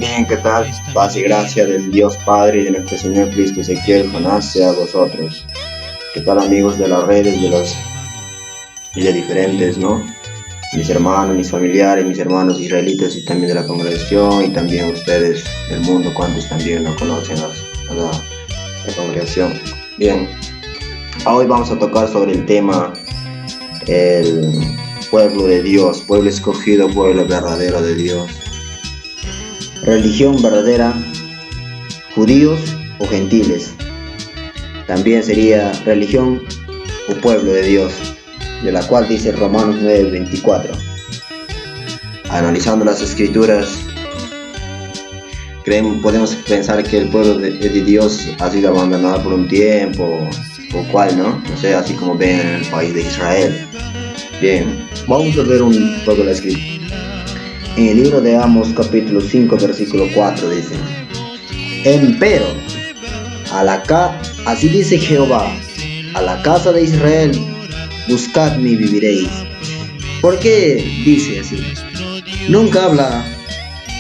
Bien, ¿qué tal? Paz y gracia del Dios Padre y de nuestro Señor Cristo Ezequiel Jonás sea a vosotros. ¿Qué tal, amigos de las redes y de diferentes, ¿no? Mis hermanos, mis familiares, mis hermanos israelitas y también de la congregación y también ustedes del mundo, cuantos también lo conocen la congregación. Bien, hoy vamos a tocar sobre el tema el pueblo de Dios, pueblo escogido, pueblo verdadero de Dios. Religión verdadera, judíos o gentiles. También sería religión o pueblo de Dios, de la cual dice Romanos 9:24. Analizando las escrituras, podemos pensar que el pueblo de Dios ha sido abandonado por un tiempo, o cual, ¿no? No sé, así como ven en el país de Israel. Bien, vamos a ver un poco la escritura. En el libro de Amos, capítulo 5, versículo 4, dice: Empero, así dice Jehová, a la casa de Israel, buscadme y viviréis. ¿Por qué dice así? Nunca habla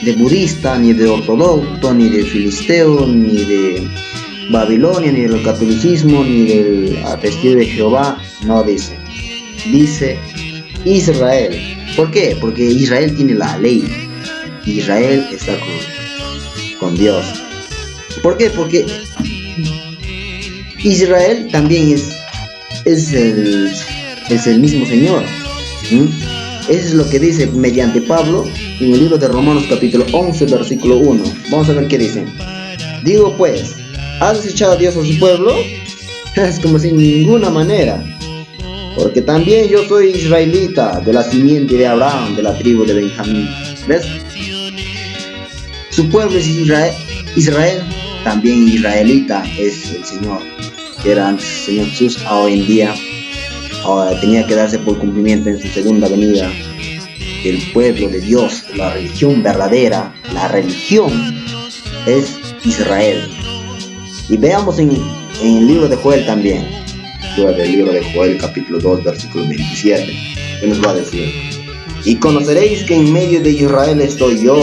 de budista, ni de ortodoxo, ni de filisteo, ni de Babilonia, ni del catolicismo, ni del testigo de Jehová. No dice. Dice Israel. ¿Por qué? Porque Israel tiene la ley. Israel está con Dios. ¿Por qué? Porque Israel también es el mismo Señor. Eso es lo que dice mediante Pablo en el libro de Romanos capítulo 11 versículo 1. Vamos a ver qué dice. Digo pues, ¿has desechado a Dios a su pueblo? Es como si ninguna manera. Porque también yo soy israelita, de la simiente de Abraham, de la tribu de Benjamín. ¿Ves? Su pueblo es Israel, también israelita es el Señor, que era antes el Señor Jesús, hoy en día ahora tenía que darse por cumplimiento en su segunda venida. El pueblo de Dios, la religión verdadera, la religión es Israel. Y veamos en el libro de Joel también, el libro de Joel capítulo 2 versículo 27, que nos va a decir: y conoceréis que en medio de Israel estoy yo,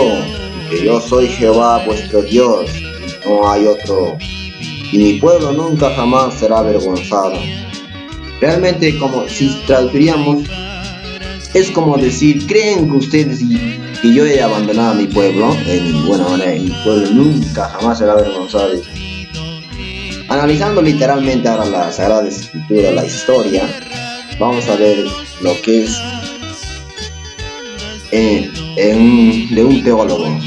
que yo soy Jehová vuestro Dios, y no hay otro, y mi pueblo nunca jamás será avergonzado. Realmente, como si traduciríamos, es como decir: ¿creen que ustedes que yo he abandonado a mi pueblo? En buena manera, mi pueblo nunca jamás será avergonzado. Analizando literalmente ahora la Sagrada Escritura, la historia, vamos a ver lo que es de un teólogo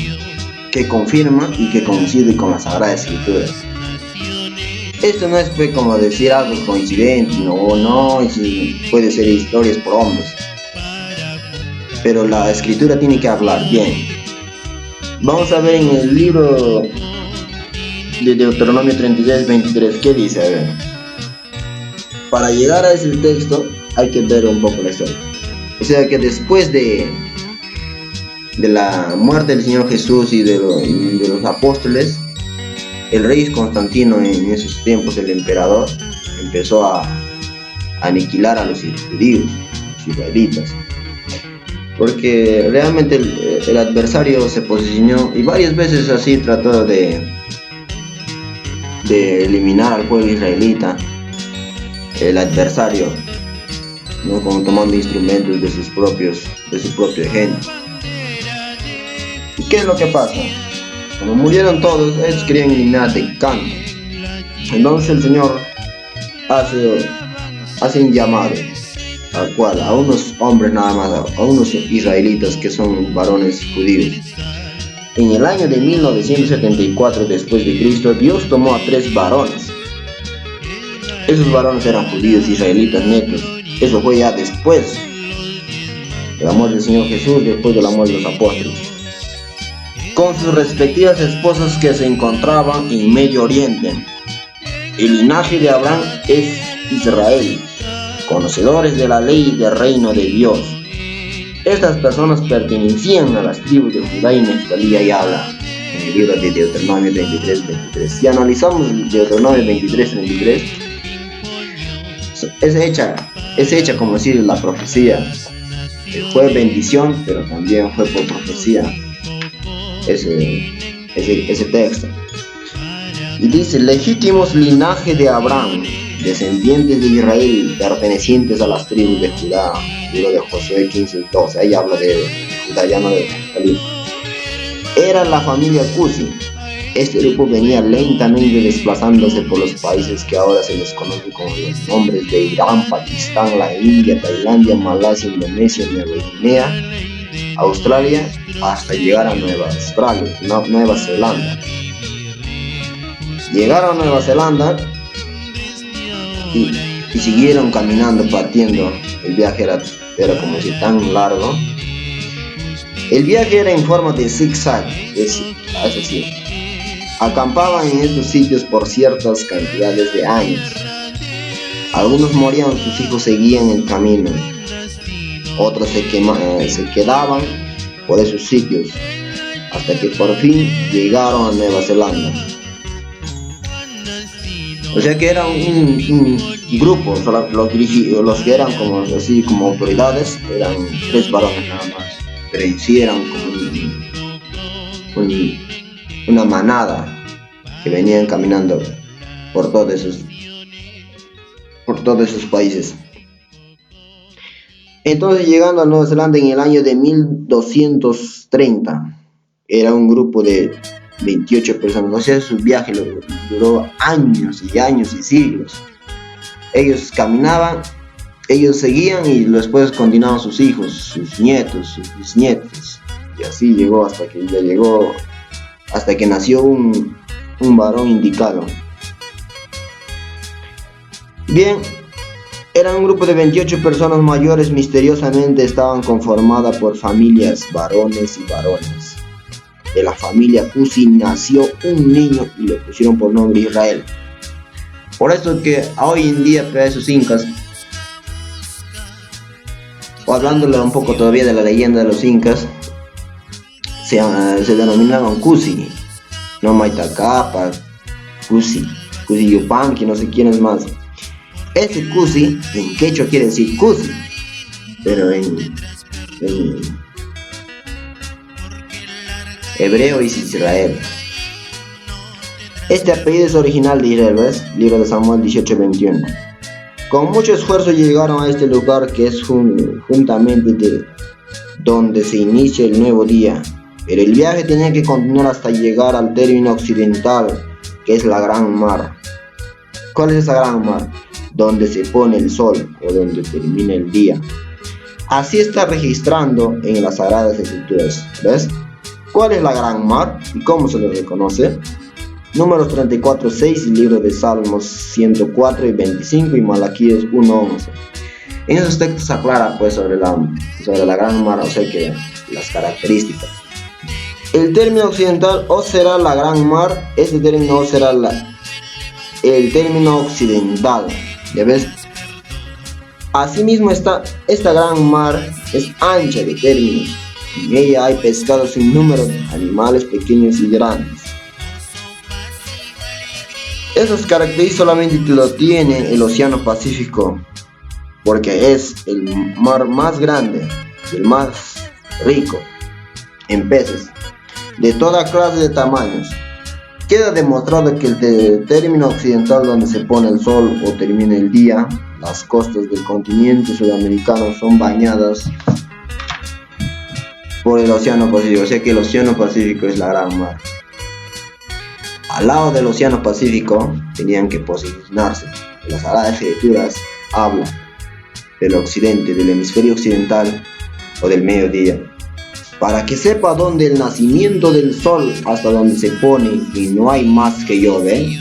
que confirma y que coincide con la Sagrada Escritura. Esto no es como decir algo coincidente, no, puede ser historias por hombres, pero la Escritura tiene que hablar bien. Vamos a ver en el libro de Deuteronomio 33:23, ¿qué dice? A ver, para llegar a ese texto hay que ver un poco la historia. O sea que después de la muerte del Señor Jesús y de los apóstoles, el rey Constantino, en esos tiempos el emperador, empezó a aniquilar a los judíos, los israelitas, porque realmente el adversario se posicionó y varias veces así trató de eliminar al pueblo israelita, el adversario, ¿no? Como tomando instrumentos de su propio gente. ¿Y qué es lo que pasa? Como murieron todos, ellos querían eliminar de canto. Entonces el Señor hace un llamado al cual a unos hombres nada más, a unos israelitas que son varones judíos. En el año de 1974 después de Cristo, Dios tomó a 3 varones. Esos varones eran judíos, israelitas netos. Eso fue ya después del amor del Señor Jesús, después del amor de los apóstoles, con sus respectivas esposas que se encontraban en Medio Oriente. El linaje de Abraham es Israel, conocedores de la ley del reino de Dios. Estas personas pertenecían a las tribus de Judá y Neftalí, y habla en el libro de Deuteronomio 23:23. Si analizamos Deuteronomio 23:23, es hecha como decir la profecía. Fue bendición, pero también fue por profecía. ese texto. Y dice: legítimos linaje de Abraham, descendientes de Israel, pertenecientes a las tribus de Judá. Libro de Josué 15:12. Ahí habla de Judá, ya no de Jalil. Era la familia Cusi. Este grupo venía lentamente desplazándose por los países que ahora se les conoce con los nombres de Irán, Pakistán, la India, Tailandia, Malasia, Indonesia, Nueva Guinea, Australia, hasta llegar a Nueva Zelanda. Llegaron a Nueva Zelanda y siguieron caminando, partiendo. El viaje era como si tan largo. El viaje era en forma de zigzag, eso sí. Acampaban en estos sitios por ciertas cantidades de años. Algunos morían, sus hijos seguían el camino. Otros se quedaban por esos sitios, hasta que por fin llegaron a Nueva Zelanda. O sea que era un grupo, los que eran como autoridades, eran 3 varones nada más, pero en sí eran como una manada que venían caminando por todos esos países. Entonces, llegando a Nueva Zelanda en el año de 1230, era un grupo de 28 personas. O sea, su viaje duró años y años y siglos. Ellos caminaban, ellos seguían y después continuaban sus hijos, sus nietos, sus bisnietos. Y así llegó hasta que nació un varón indicado. Bien, era un grupo de 28 personas mayores. Misteriosamente estaban conformadas por familias, varones y varones. De la familia Cusi nació un niño y le pusieron por nombre Israel. Por eso que hoy en día para esos incas, o hablándole un poco todavía de la leyenda de los incas, se denominaban Cusi, no Maitacapa, Cusi Yupanqui, no sé quiénes más. Ese Cusi en quechua quiere decir Cusi, pero en hebreo es Israel. Este apellido es original de Israel, ¿ves? Libro de Samuel 18:21. Con mucho esfuerzo llegaron a este lugar que es juntamente de donde se inicia el nuevo día. Pero el viaje tenía que continuar hasta llegar al término occidental, que es la Gran Mar. ¿Cuál es esa Gran Mar? Donde se pone el sol o donde termina el día. Así está registrando en las Sagradas Escrituras, ¿ves? ¿Cuál es la Gran Mar y cómo se le reconoce? Números 34:6 y libro de Salmos 104 y 25 y Malaquías 1:11. En esos textos se aclara pues sobre la Gran Mar, o sea que las características. El término occidental o será la Gran Mar, este término o será el término occidental, ¿ya ves? Asimismo esta Gran Mar es ancha de términos. En ella hay pescados sin número, animales pequeños y grandes. Esas características solamente lo tiene el Océano Pacífico, porque es el mar más grande y el más rico en peces, de toda clase de tamaños. Queda demostrado que el término occidental, donde se pone el sol o termina el día, las costas del continente sudamericano son bañadas por el Océano Pacífico, o sea que el Océano Pacífico es la Gran Mar. Al lado del Océano Pacífico tenían que posicionarse. En las Sagradas Escrituras habla del occidente, del hemisferio occidental o del mediodía, para que sepa dónde el nacimiento del sol hasta donde se pone, y no hay más que yo, ¿ven?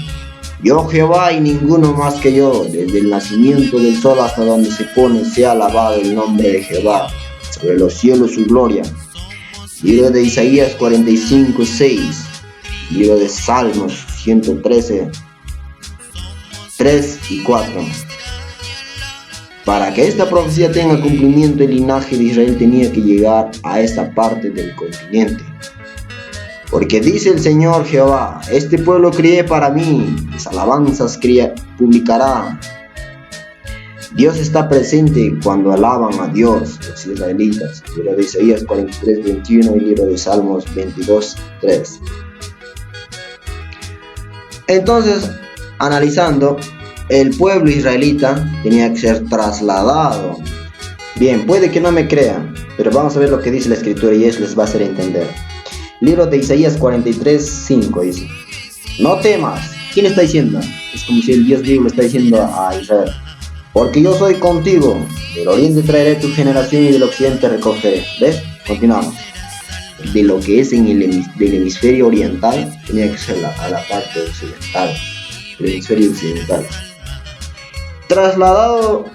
Yo Jehová y ninguno más que yo, desde el nacimiento del sol hasta donde se pone, sea alabado el nombre de Jehová, sobre los cielos su gloria. Libro de Isaías 45:6, libro de Salmos 113, 3 y 4. Para que esta profecía tenga cumplimiento, el linaje de Israel tenía que llegar a esta parte del continente. Porque dice el Señor Jehová: este pueblo crié para mí, mis alabanzas publicará. Dios está presente cuando alaban a Dios, los israelitas. El libro de Isaías 43, 21 y el libro de Salmos 22, 3. Entonces, analizando, el pueblo israelita tenía que ser trasladado. Bien, puede que no me crean, pero vamos a ver lo que dice la escritura y eso les va a hacer entender. Libro de Isaías 43, 5 dice: no temas. ¿Quién está diciendo? Es como si el Dios vivo le está diciendo a Israel: porque yo soy contigo, del oriente traeré tu generación y del occidente recogeré. ¿Ves? Continuamos. De lo que es del hemisferio oriental, tenía que ser a la parte occidental, el hemisferio occidental. Traslado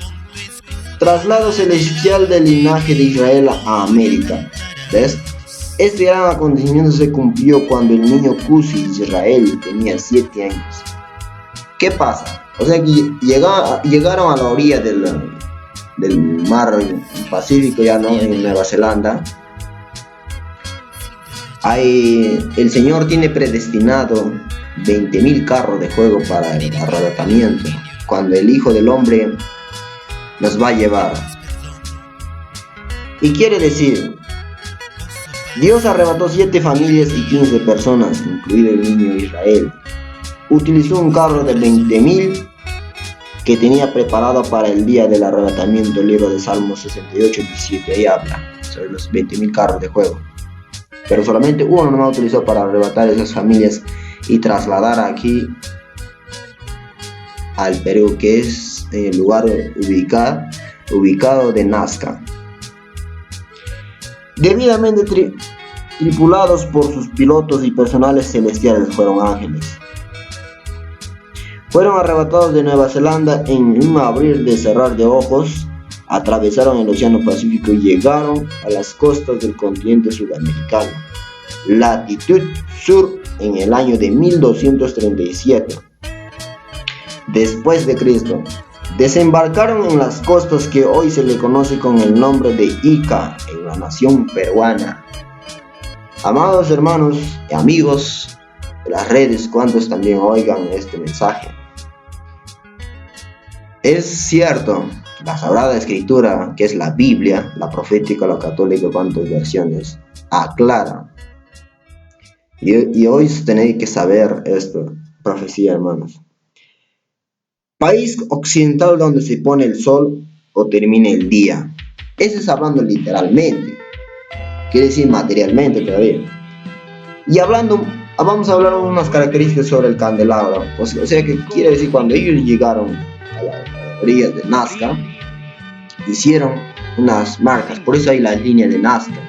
celestial del linaje de Israel a América. ¿Ves? Este gran acontecimiento se cumplió cuando el niño Cusi Israel tenía 7 años. ¿Qué pasa? O sea que llegaron a la orilla del mar Pacífico, ya no, en Nueva Zelanda. El Señor tiene predestinado 20,000 carros de fuego para el arrebatamiento, cuando el Hijo del Hombre los va a llevar. Y quiere decir, Dios arrebató 7 familias y 15 personas, incluido el niño Israel. Utilizó un carro de 20,000 que tenía preparado para el día del arrebatamiento. El libro de Salmos 68, 17, ahí habla sobre los 20,000 carros de fuego. Pero solamente uno nomás utilizó para arrebatar esas familias y trasladar aquí al Perú, que es el lugar ubicado de Nazca. Debidamente tripulados por sus pilotos y personales celestiales, fueron ángeles. Fueron arrebatados de Nueva Zelanda en un abrir de cerrar de ojos, atravesaron el Océano Pacífico y llegaron a las costas del continente sudamericano, latitud sur, en el año de 1237 después de Cristo. Desembarcaron en las costas que hoy se le conoce con el nombre de Ica, en la nación peruana. Amados hermanos y amigos de las redes, cuantos también oigan este mensaje, es cierto, la Sagrada Escritura, que es la Biblia, la profética, la católica, cuantas versiones, aclara. Y hoy tenéis que saber esto, profecía, hermanos. País occidental donde se pone el sol o termina el día. Eso es hablando literalmente, quiere decir materialmente todavía. Y vamos a hablar unas características sobre el candelabro. O sea que quiere decir, cuando ellos llegaron a las orillas de Nazca, hicieron unas marcas, por eso hay la línea de Nazca.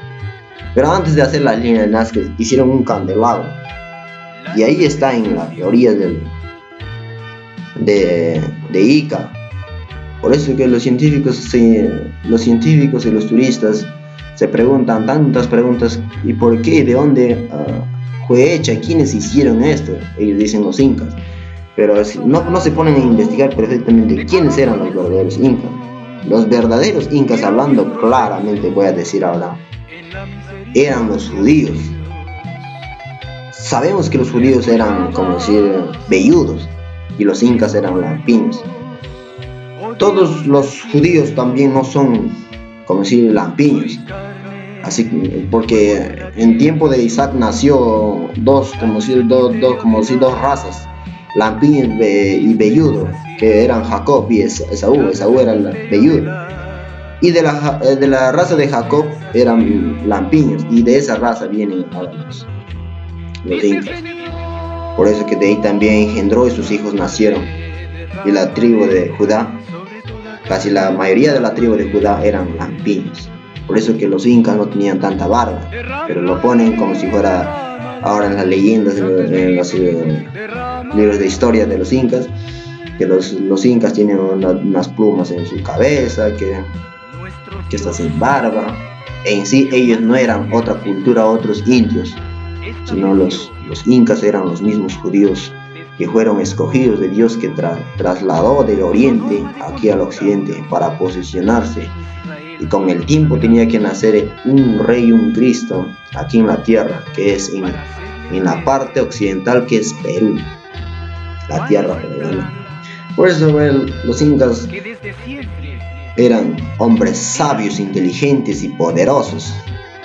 Pero antes de hacer la línea de Nazca, hicieron un candelabro. Y ahí está en las orillas de Ica. Por eso que los científicos y los turistas se preguntan tantas preguntas: ¿y por qué? ¿De dónde fue hecha? ¿Quiénes hicieron esto? Ellos dicen los incas, pero no se ponen a investigar perfectamente quiénes eran los verdaderos incas. Los verdaderos incas, hablando claramente, voy a decir ahora, eran los judíos. Sabemos que los judíos eran, como decir, velludos, y los incas eran lampiños. Todos los judíos también no son, como decir, lampiños. Así, porque en tiempo de Isaac nació dos razas, lampiño y velludo, que eran Jacob y Esaú. Esaú era el velludo. Y de la raza de Jacob eran lampiños, y de esa raza vienen los incas. Por eso que de ahí también engendró y sus hijos nacieron. Y la tribu de Judá, casi la mayoría de la tribu de Judá eran lampiños. Por eso que los incas no tenían tanta barba, pero lo ponen como si fuera ahora en las leyendas, en los libros de historia de los incas, que los incas tienen unas plumas en su cabeza, que está sin barba. En sí ellos no eran otra cultura, otros indios, sino los incas eran los mismos judíos que fueron escogidos de Dios, que trasladó del oriente aquí al occidente para posicionarse, y con el tiempo tenía que nacer un rey, un Cristo aquí en la tierra, que es en la parte occidental, que es Perú, la tierra peruana. Por eso los incas eran hombres sabios, inteligentes y poderosos,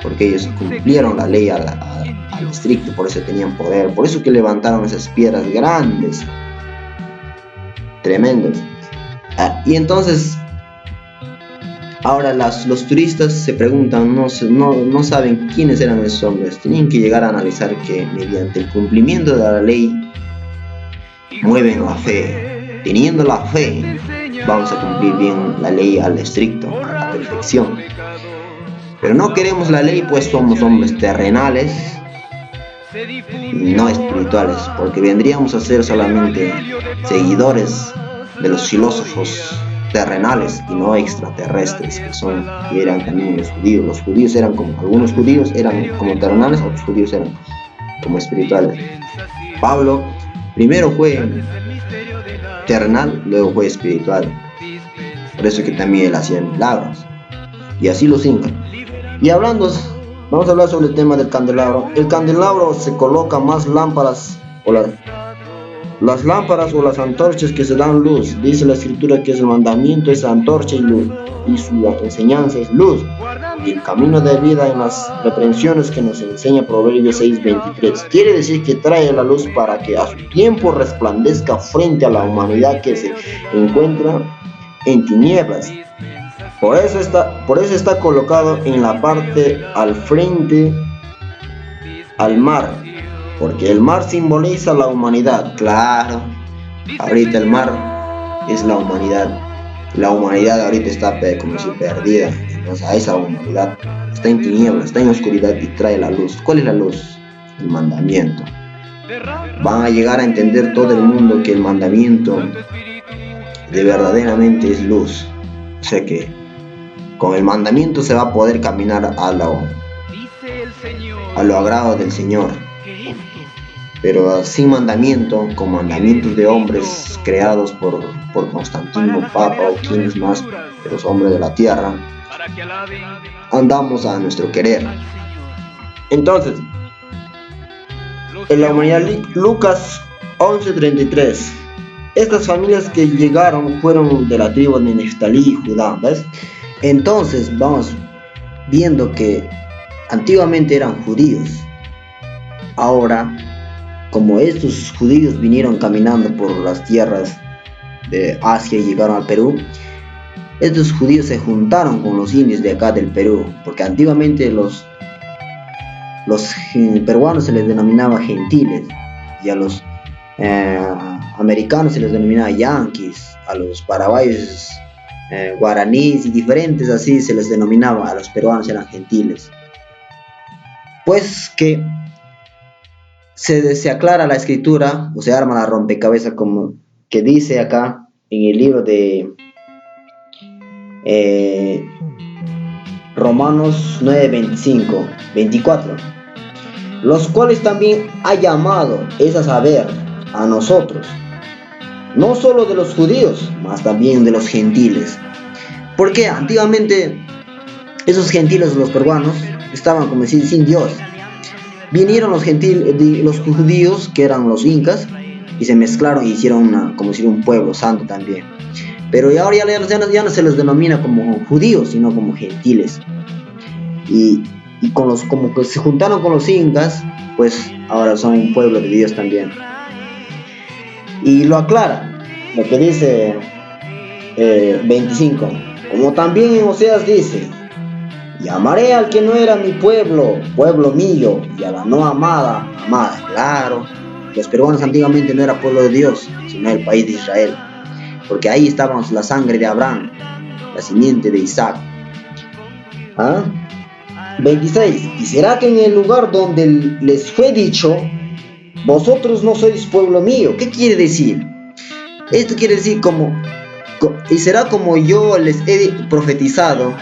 porque ellos cumplieron la ley al estricto, por eso tenían poder, por eso que levantaron esas piedras grandes, tremendas. Y entonces, ahora los turistas se preguntan, no saben quiénes eran esos hombres, tenían que llegar a analizar que mediante el cumplimiento de la ley mueven la fe. Teniendo la fe, vamos a cumplir bien la ley al estricto, a la perfección. Pero no queremos la ley, pues somos hombres terrenales, no espirituales, porque vendríamos a ser solamente seguidores de los filósofos terrenales y no extraterrestres, que eran también los judíos. Los judíos eran como, algunos judíos eran como terrenales, otros judíos eran como espirituales. Pablo primero fue terrenal, luego fue espiritual. Por eso que también él hacía milagros. Y así los incas. Y vamos a hablar sobre el tema del candelabro. El candelabro se coloca más lámparas, o las lámparas o las antorchas que se dan luz. Dice la escritura que es el mandamiento, es antorcha y luz. Y su enseñanza es luz. Y el camino de vida en las reprensiones que nos enseña Proverbios 6:23. Quiere decir que trae la luz para que a su tiempo resplandezca frente a la humanidad que se encuentra en tinieblas. Por eso está colocado en la parte al frente al mar, porque el mar simboliza la humanidad. Claro, ahorita el mar es la humanidad. La humanidad ahorita está como si perdida. Entonces a esa humanidad está en tinieblas, está en oscuridad y trae la luz. ¿Cuál es la luz? El mandamiento. Van a llegar a entender todo el mundo que el mandamiento de verdaderamente es luz. O sea que con el mandamiento se va a poder caminar a lo agrado del Señor. Pero sin mandamiento, con mandamientos de hombres creados por Constantino, Papa o quienes más, de los hombres de la tierra, andamos a nuestro querer. Entonces, en la humanidad, Lucas 11:33. Estas familias que llegaron fueron de la tribu de Neftalí y Judá, ¿ves? Entonces vamos viendo que antiguamente eran judíos. Ahora, como estos judíos vinieron caminando por las tierras de Asia y llegaron al Perú, estos judíos se juntaron con los indios de acá del Perú, porque antiguamente los peruanos se les denominaba gentiles, y a los americanos se les denominaba yanquis, a los paraguayos guaraníes y diferentes así se les denominaba, a los peruanos eran gentiles. Pues que se aclara la escritura, o se arma la rompecabezas, como que dice acá en el libro de Romanos 9:25-24, los cuales también ha llamado, es a saber, a nosotros, no solo de los judíos, mas también de los gentiles. Porque antiguamente esos gentiles, los peruanos, estaban como decir sin Dios. Vinieron los judíos, que eran los incas, y se mezclaron y hicieron como decir un pueblo santo también. Pero ahora ya no se les denomina como judíos, sino como gentiles. Y como que se juntaron con los incas, pues ahora son un pueblo de Dios también. Y lo aclara, lo que dice 25, como también en Oseas dice: llamaré al que no era mi pueblo, pueblo mío, y a la no amada, amada. Claro, los peruanos antiguamente no era pueblo de Dios, sino el país de Israel, porque ahí estaba la sangre de Abraham, la simiente de Isaac. 26, y será que en el lugar donde les fue dicho, vosotros no sois pueblo mío. ¿Qué quiere decir? Esto quiere decir y será como yo les he profetizado,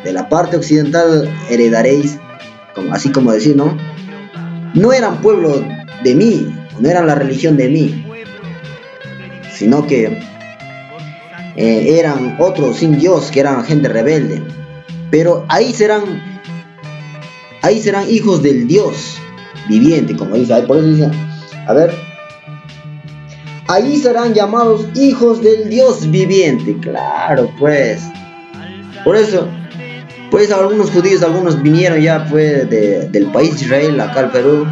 de la parte occidental heredaréis, así como decir, ¿no? No eran pueblo de mí, no eran la religión de mí, sino que eran otros sin Dios, que eran gente rebelde. Pero ahí serán hijos del Dios viviente, como dice, por eso dice, ahí serán llamados hijos del Dios viviente. Claro, pues, Por eso, pues algunos judíos, algunos vinieron ya pues del país de Israel acá al Perú,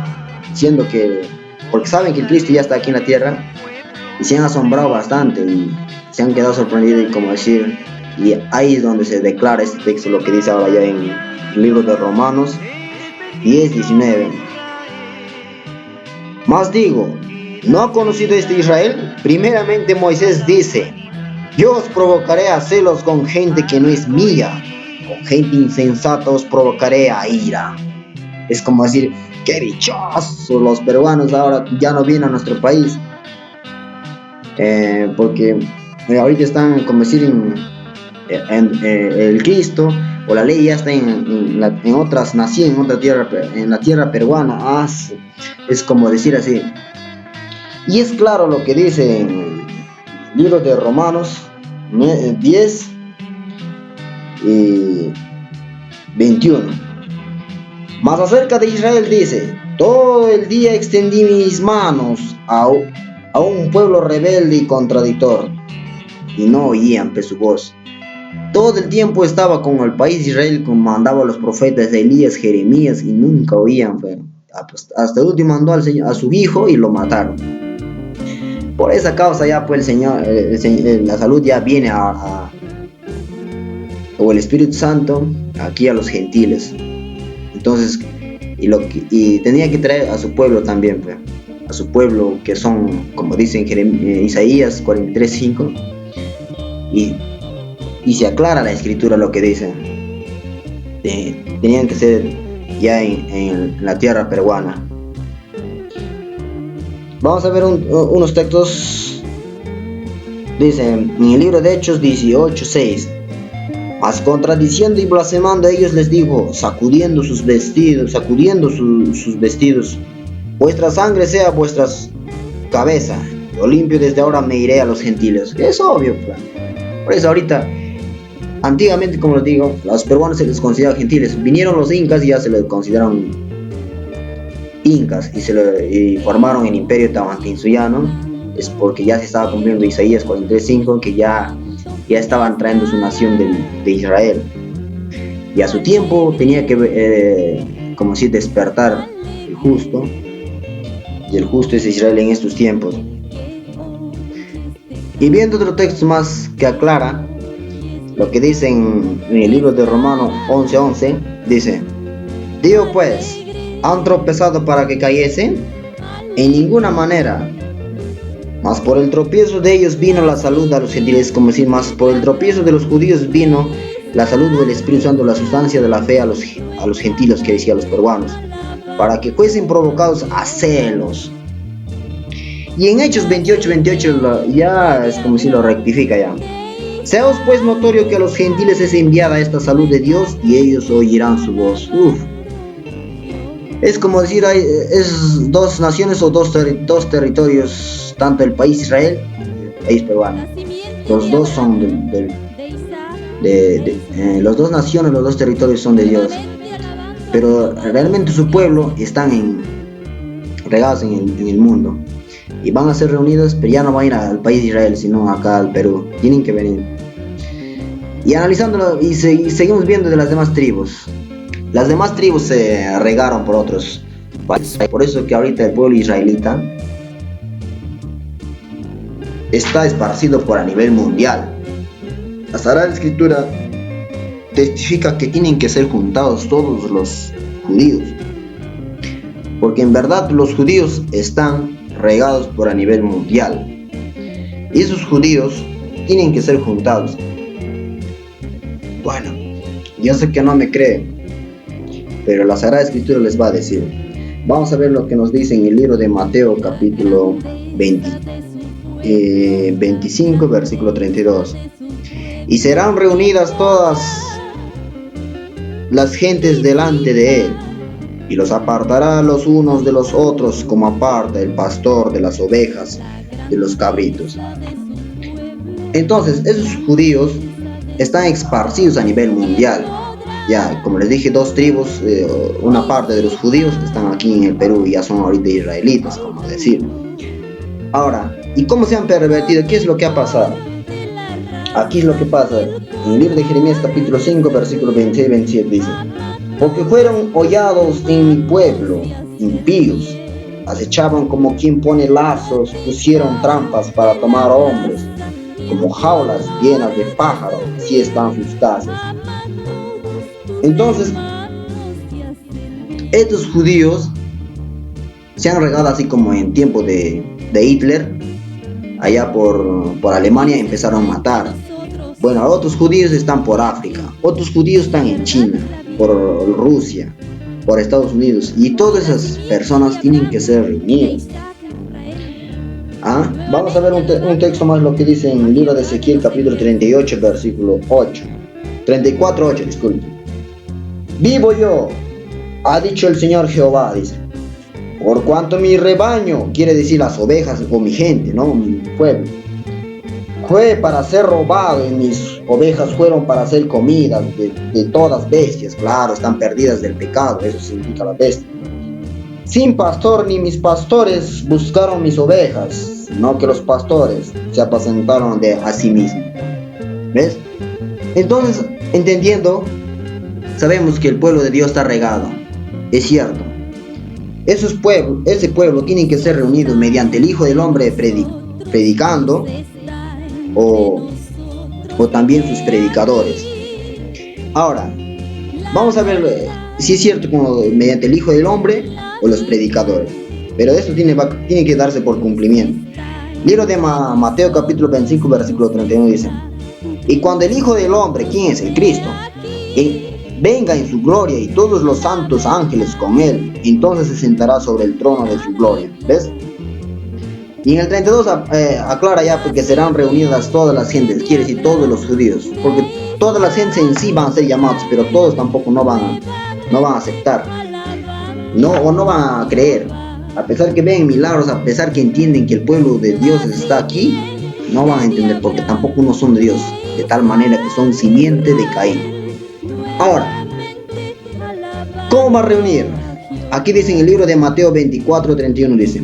diciendo que, porque saben que el Cristo ya está aquí en la tierra, y se han asombrado bastante y se han quedado sorprendidos y como decir, y ahí es donde se declara este texto, lo que dice ahora ya en el libro de Romanos 10:19. Más digo, ¿no ha conocido este Israel? Primeramente Moisés dice, yo os provocaré a celos con gente que no es mía, con gente insensata os provocaré a ira. Es como decir, qué dichosos los peruanos ahora ya no vienen a nuestro país, porque ahorita están, como decir, el Cristo o la ley ya está en otras naciones, en otra tierra, en la tierra peruana. Es como decir así. Y es claro lo que dice en el libro de Romanos 10 y 21. Mas acerca de Israel dice, todo el día extendí mis manos a un pueblo rebelde y contradictor, y no oían su voz. Todo el tiempo estaba con el país de Israel, mandaba a los profetas de Elías, Jeremías, y nunca oían. Hasta el último mandó a su hijo y lo mataron. Por esa causa ya pues el Señor, la salud ya viene o el Espíritu Santo aquí a los gentiles. Entonces, y tenía que traer a su pueblo también, pues, a su pueblo que son, como dicen Isaías 43:5, y se aclara la escritura lo que dice. Tenían que ser ya en la tierra peruana. Vamos a ver unos textos. Dice en el libro de Hechos 18:6. Mas contradiciendo y blasfemando ellos les dijo, sacudiendo sus vestidos, vuestra sangre sea vuestra cabeza, yo limpio desde ahora me iré a los gentiles. Es obvio, pues. Por eso ahorita, antiguamente, como les digo, los peruanos se les consideraban gentiles. Vinieron los incas y ya se les consideraron incas y formaron el imperio tahuantinsuyo. Es porque ya se estaba cumpliendo Isaías 43:5, que ya estaban trayendo su nación de Israel, y a su tiempo tenía que como si despertar el justo, y el justo es Israel en estos tiempos. Y viendo otro texto más que aclara lo que dice en el libro de Romanos 11:11, dice, digo pues, ¿han tropezado para que cayesen? En ninguna manera. Mas por el tropiezo de ellos vino la salud a los gentiles, como decir, más por el tropiezo de los judíos vino la salud del Espíritu Santo, la sustancia de la fe a los gentiles, que decía a los peruanos, para que fuesen provocados a celos. Y en Hechos 28:28 ya es como si lo rectifica ya. Seos pues notorio que a los gentiles es enviada esta salud de Dios y ellos oirán su voz. Es como decir, es dos naciones o dos territorios, tanto el país Israel y el país peruano. Los dos son los dos naciones, los dos territorios son de Dios. Pero realmente su pueblo están regados en el mundo. Y van a ser reunidos, pero ya no van a ir al país de Israel, sino acá al Perú. Tienen que venir. Y analizándolo, y seguimos viendo de las demás tribus. Las demás tribus se regaron por otros países. Por eso que ahorita el pueblo israelita está esparcido por a nivel mundial. La Sagrada Escritura testifica que tienen que ser juntados todos los judíos, porque en verdad los judíos están regados por a nivel mundial, y esos judíos tienen que ser juntados. Bueno, yo sé que no me creen, pero la Sagrada Escritura les va a decir. Vamos a ver lo que nos dice en el libro de Mateo capítulo 25 versículo 32. Y serán reunidas todas las gentes delante de él, y los apartará los unos de los otros, como aparta el pastor de las ovejas de los cabritos. Entonces, esos judíos están esparcidos a nivel mundial. Ya, como les dije, dos tribus, una parte de los judíos están aquí en el Perú y ya son ahorita israelitas, como decir. Ahora, ¿y cómo se han pervertido? ¿Qué es lo que ha pasado? Aquí es lo que pasa. En el libro de Jeremías capítulo 5, versículo 26 y 27 dice: porque fueron hollados en mi pueblo, impíos, acechaban como quien pone lazos, pusieron trampas para tomar hombres, como jaulas llenas de pájaros, así están sus casas. Entonces, estos judíos se han regado así como en tiempo de Hitler, allá por Alemania empezaron a matar. Bueno, otros judíos están por África, otros judíos están en China, por Rusia, por Estados Unidos, y todas esas personas tienen que ser reunidas. Vamos a ver un texto más, lo que dice en el libro de Ezequiel capítulo 38, versículo 8. 34:8, disculpe. Vivo yo, ha dicho el Señor Jehová, dice, por cuanto mi rebaño, quiere decir las ovejas o mi gente, ¿no? Mi pueblo, fue para ser robado y mis ovejas fueron para ser comidas de todas bestias. Claro, están perdidas del pecado, eso significa la bestia. Sin pastor ni mis pastores buscaron mis ovejas, sino que los pastores se apacentaron de a sí mismos. ¿Ves? Entonces, entendiendo, sabemos que el pueblo de Dios está regado. Es cierto. Ese pueblo tiene que ser reunido mediante el Hijo del Hombre predicando, o también sus predicadores. Ahora, vamos a ver si es cierto como mediante el Hijo del Hombre o los predicadores. Pero esto tiene que darse por cumplimiento. Libro de Mateo capítulo 25, versículo 31 dice: y cuando el Hijo del Hombre, ¿quién es? El Cristo, venga en su gloria y todos los santos ángeles con él, entonces se sentará sobre el trono de su gloria. ¿Ves? Y en el 32 aclara ya porque serán reunidas todas las gentes, quiere decir todos los judíos, porque todas las gentes en sí van a ser llamados, pero todos tampoco no van a aceptar, no van a creer, a pesar que ven milagros, a pesar que entienden que el pueblo de Dios está aquí, no van a entender porque tampoco no son de Dios, de tal manera que son simiente de Caín. Ahora, ¿cómo va a reunir? Aquí dice en el libro de Mateo 24:31 dice: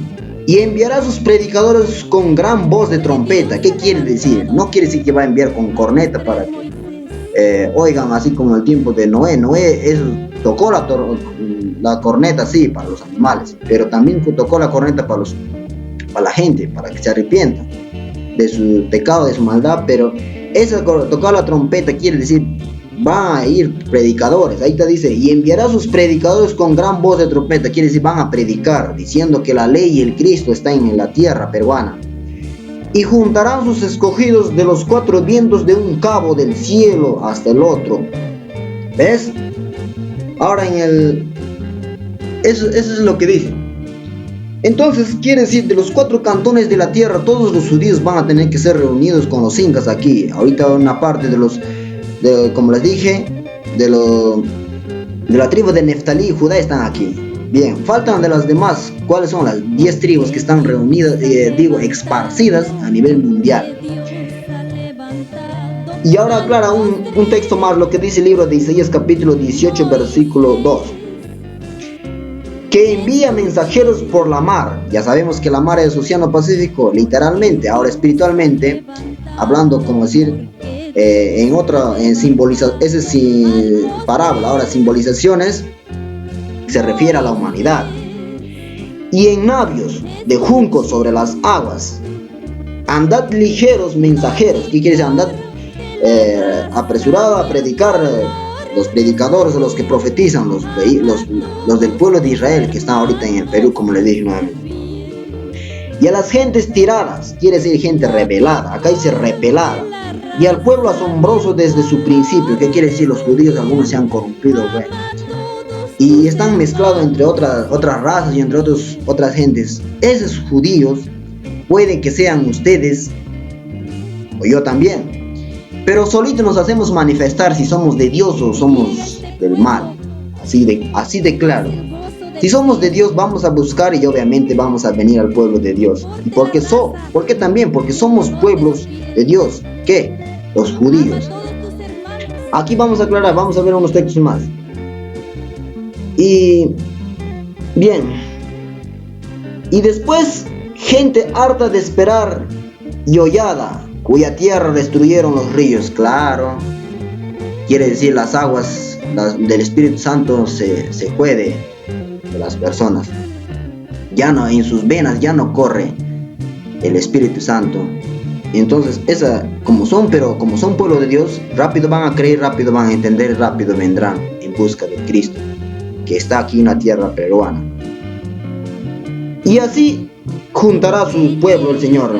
y enviará a sus predicadores con gran voz de trompeta. ¿Qué quiere decir? No quiere decir que va a enviar con corneta para que oigan, así como el tiempo de Noé. Noé tocó la corneta, sí, para los animales, pero también tocó la corneta para la gente, para que se arrepienta de su pecado, de su maldad. Pero tocar la trompeta quiere decir van a ir predicadores. Ahí te dice: y enviará a sus predicadores con gran voz de trompeta, quiere decir van a predicar, diciendo que la ley y el Cristo están en la tierra peruana. Y juntarán sus escogidos de los cuatro vientos, de un cabo del cielo hasta el otro. ¿Ves? Ahora eso es lo que dice. Entonces quiere decir, de los cuatro cantones de la tierra, todos los judíos van a tener que ser reunidos con los incas aquí. Ahorita una parte como les dije, de la tribu de Neftalí y Judá están aquí. Bien, faltan de las demás. ¿Cuáles son las 10 tribus que están reunidas, esparcidas a nivel mundial? Y ahora aclara un texto más, lo que dice el libro de Isaías capítulo 18, versículo 2. Que envía mensajeros por la mar. Ya sabemos que la mar es Océano Pacífico, literalmente. Ahora espiritualmente, hablando como decir, esa es parábola. Ahora simbolizaciones se refiere a la humanidad. Y en navios de juncos sobre las aguas, andad ligeros mensajeros. ¿Qué quiere decir? Andad apresurado a predicar, los predicadores o los que profetizan, los del pueblo de Israel que están ahorita en el Perú, como les dije nuevamente. Y a las gentes tiradas, quiere decir gente rebelada, acá dice repelada. Y al pueblo asombroso desde su principio. ¿Qué quiere decir? Los judíos, algunos se han corrompido, bueno, y están mezclados entre otras razas y entre otras gentes. Esos judíos pueden que sean ustedes o yo también, pero solitos nos hacemos manifestar si somos de Dios o somos del mal. Así de claro. Si somos de Dios, vamos a buscar y obviamente vamos a venir al pueblo de Dios. ¿Y por qué también? Porque somos pueblos de Dios. ¿Qué? Los judíos. Aquí vamos a aclarar, vamos a ver unos textos más. Y bien, y después gente harta de esperar y hollada cuya tierra destruyeron los ríos. Claro, quiere decir las aguas del Espíritu Santo se fue de las personas. Ya no, en sus venas ya no corre el Espíritu Santo. Entonces, como son pueblo de Dios, rápido van a creer, rápido van a entender, rápido vendrán en busca de Cristo, que está aquí en la tierra peruana. Y así juntará a su pueblo el Señor.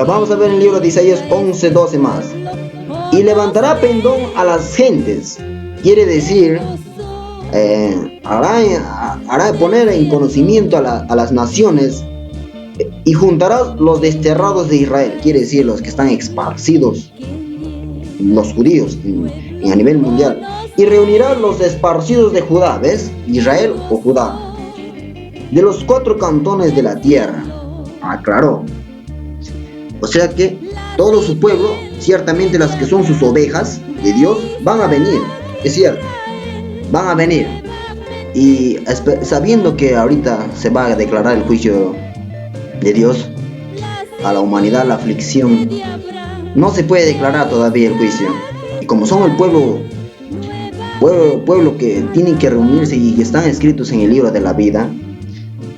Vamos a ver en el libro de Isaías 11:12 más. Y levantará pendón a las gentes. Quiere decir, hará poner en conocimiento a las naciones. Y juntará los desterrados de Israel. Quiere decir los que están esparcidos, los judíos a nivel mundial. Y reunirá los esparcidos de Judá. ¿Ves? Israel o Judá. De los 4 cantones de la tierra. Claro. O sea que todo su pueblo, ciertamente las que son sus ovejas de Dios, van a venir. Es cierto. Van a venir. Y sabiendo que ahorita se va a declarar el juicio de Dios a la humanidad, la aflicción, no se puede declarar todavía el juicio. Y como son el pueblo que tienen que reunirse y están escritos en el libro de la vida,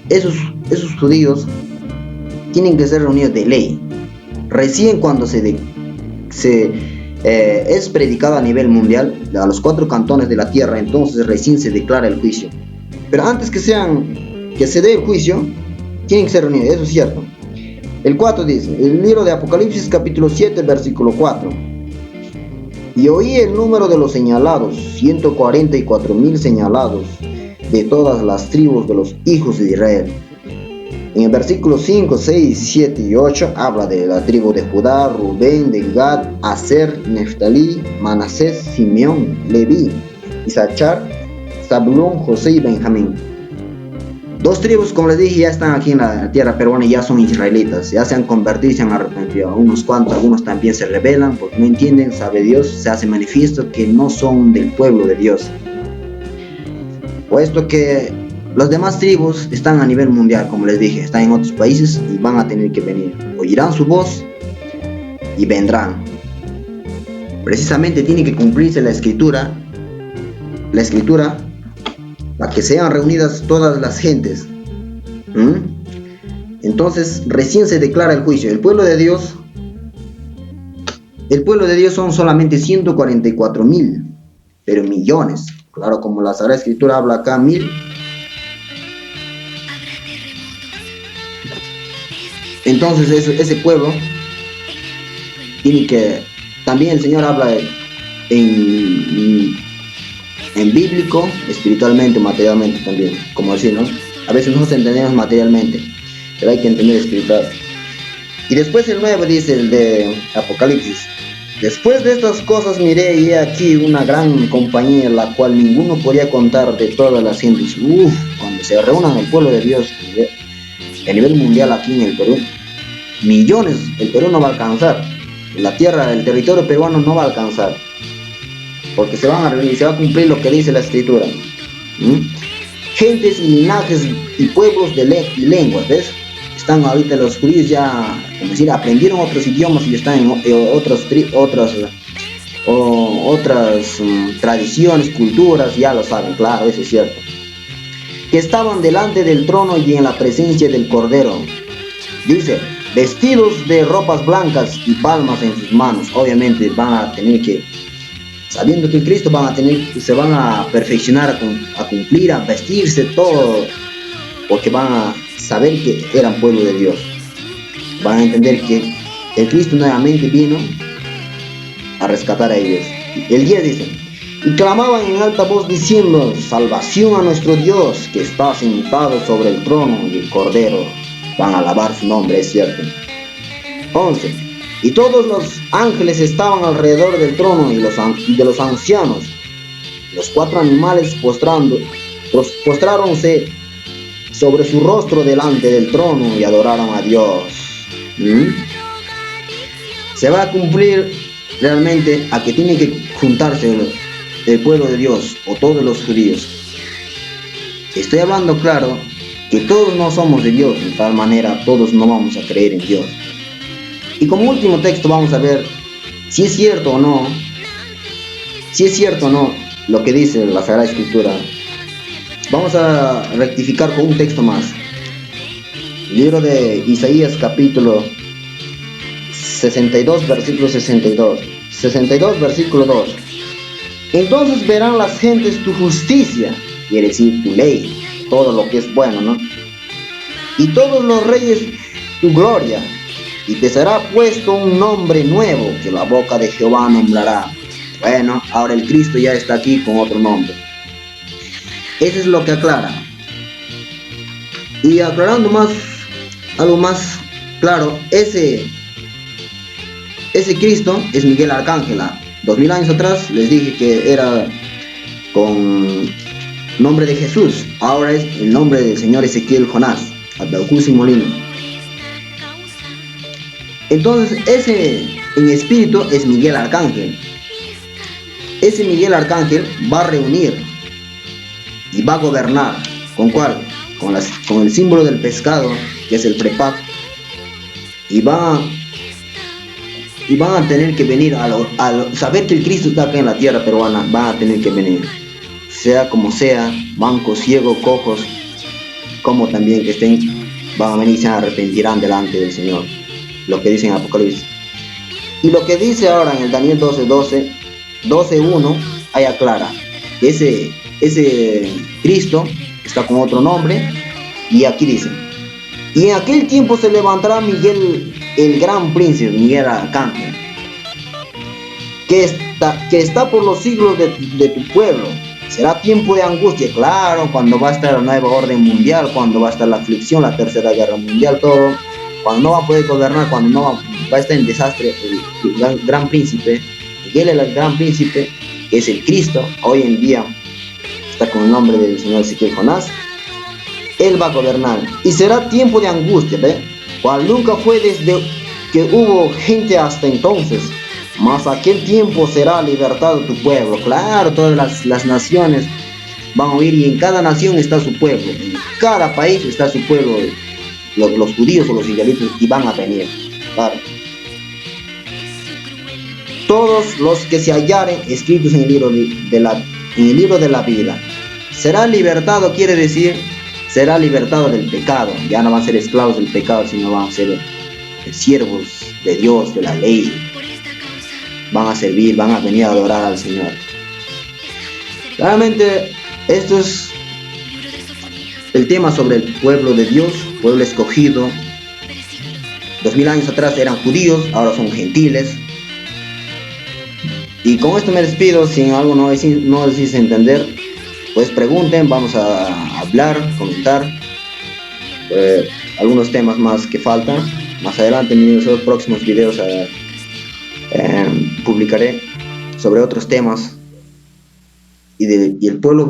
esos judíos tienen que ser reunidos de ley. Recién cuando es predicado a nivel mundial a los 4 cantones de la tierra, entonces recién se declara el juicio. Pero antes que se dé el juicio, tienen que ser reunidos, eso es cierto. El 4 dice, el libro de Apocalipsis capítulo 7 versículo 4. Y oí el número de los señalados, 144,000 señalados de todas las tribus de los hijos de Israel. En el versículo 5, 6, 7 y 8 habla de la tribu de Judá, Rubén, de Gad, Aser, Neftalí, Manasés, Simeón, Leví, Isachar, Zabulón, José y Benjamín. 2 tribus, como les dije, ya están aquí en la tierra peruana y ya son israelitas, ya se han convertido y se han arrepentido. Unos cuantos, algunos también se rebelan porque no entienden, sabe Dios, se hace manifiesto que no son del pueblo de Dios. Puesto que los demás tribus están a nivel mundial, como les dije, están en otros países y van a tener que venir. Oirán su voz y vendrán. Precisamente tiene que cumplirse la escritura para que sean reunidas todas las gentes. Entonces recién se declara el juicio. El pueblo de Dios son solamente 144,000, pero millones. Claro, como la Sagrada Escritura habla acá, 1000. Entonces ese pueblo tiene que, también el Señor habla en bíblico, espiritualmente, materialmente también, como decir, ¿no? A veces no entendemos materialmente, pero hay que entender espiritual. Y después el 9 dice, el de Apocalipsis: después de estas cosas miré y he aquí una gran compañía, la cual ninguno podía contar, de todas las gentes. Cuando se reúnan el pueblo de Dios a nivel mundial aquí en el Perú, millones, el Perú no va a alcanzar, la tierra, el territorio peruano no va a alcanzar, porque se van a reunir, se va a cumplir lo que dice la Escritura. Gentes y linajes y pueblos y lenguas, ¿ves? Están ahorita los judíos ya, como decir, aprendieron otros idiomas y están en otras tradiciones, culturas, ya lo saben, claro, eso es cierto. Que estaban delante del trono y en la presencia del Cordero. Dice, vestidos de ropas blancas y palmas en sus manos. Obviamente van a tener que, sabiendo que Cristo se van a perfeccionar, a cumplir, a vestirse todo, porque van a saber que eran pueblo de Dios. Van a entender que el Cristo nuevamente vino a rescatar a ellos. El 10 dice, y clamaban en alta voz diciendo, salvación a nuestro Dios, que está sentado sobre el trono y el Cordero. Van a alabar su nombre, es cierto. 11. Y todos los ángeles estaban alrededor del trono y de los ancianos. Los 4 animales postráronse sobre su rostro delante del trono y adoraron a Dios. Se va a cumplir realmente a que tiene que juntarse el pueblo de Dios o todos los judíos. Estoy hablando claro que todos no somos de Dios, de tal manera todos no vamos a creer en Dios. Y como último texto vamos a ver si es cierto o no, si es cierto o no lo que dice la Sagrada Escritura. Vamos a rectificar con un texto más. Libro de Isaías capítulo 62, versículo 62. 62, versículo 2. Entonces verán las gentes tu justicia, quiere decir tu ley, todo lo que es bueno, ¿no? Y todos los reyes tu gloria, y te será puesto un nombre nuevo que la boca de Jehová nombrará. Bueno, ahora el Cristo ya está aquí con otro nombre. Eso es lo que aclara. Y aclarando más, algo más claro, ese Cristo es Miguel Arcángel. 2000 años atrás les dije que era con nombre de Jesús. Ahora es el nombre del señor Ezequiel Jonás, Abdalcús y Molino. Entonces ese en espíritu es Miguel Arcángel. Ese Miguel Arcángel va a reunir y va a gobernar. ¿Con cuál? Con el símbolo del pescado, que es el prepac. Y van a tener que venir saber que el Cristo está acá en la tierra peruana. Van a tener que venir, sea como sea, mancos, ciegos, cojos, como también que estén, van a venir y se arrepentirán delante del Señor. Lo que dice en Apocalipsis. Y lo que dice ahora en el Daniel 12:1, ahí aclara que ese Cristo está con otro nombre. Y aquí dice: y en aquel tiempo se levantará Miguel, el gran príncipe, Miguel Arcángel, que está por los siglos de tu pueblo. Será tiempo de angustia, claro, cuando va a estar la nueva orden mundial, cuando va a estar la aflicción, la tercera guerra mundial, todo, cuando no va a poder gobernar, cuando no va a estar en desastre, el gran príncipe, Miguel el gran príncipe, que es el Cristo, hoy en día está con el nombre del señor Ezequiel Jonás. Él va a gobernar y será tiempo de angustia, ¿ve? Cual nunca fue desde que hubo gente hasta entonces, mas aquel tiempo será libertado tu pueblo. Claro, todas las naciones van a oír, y en cada nación está su pueblo, en cada país está su pueblo, los judíos o los israelitas, y van a venir, claro. Todos los que se hallaren escritos en el libro de la vida. Será libertado, quiere decir, será libertado del pecado. Ya no van a ser esclavos del pecado, sino van a ser siervos de Dios, de la ley. Van a servir, van a venir a adorar al Señor. Realmente esto es el tema sobre el pueblo de Dios, pueblo escogido. 2000 años atrás eran judíos, ahora son gentiles. Y con esto me despido. Si algo no les hice entender, pues pregunten, vamos a hablar, comentar algunos temas más que faltan. Más adelante en los próximos videos publicaré sobre otros temas y del pueblo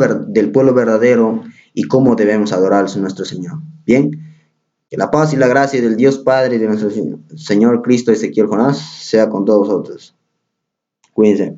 verdadero y cómo debemos adorar a nuestro Señor. Bien, que la paz y la gracia del Dios Padre y de nuestro Señor Cristo Ezequiel Jonás sea con todos vosotros. Cuídense.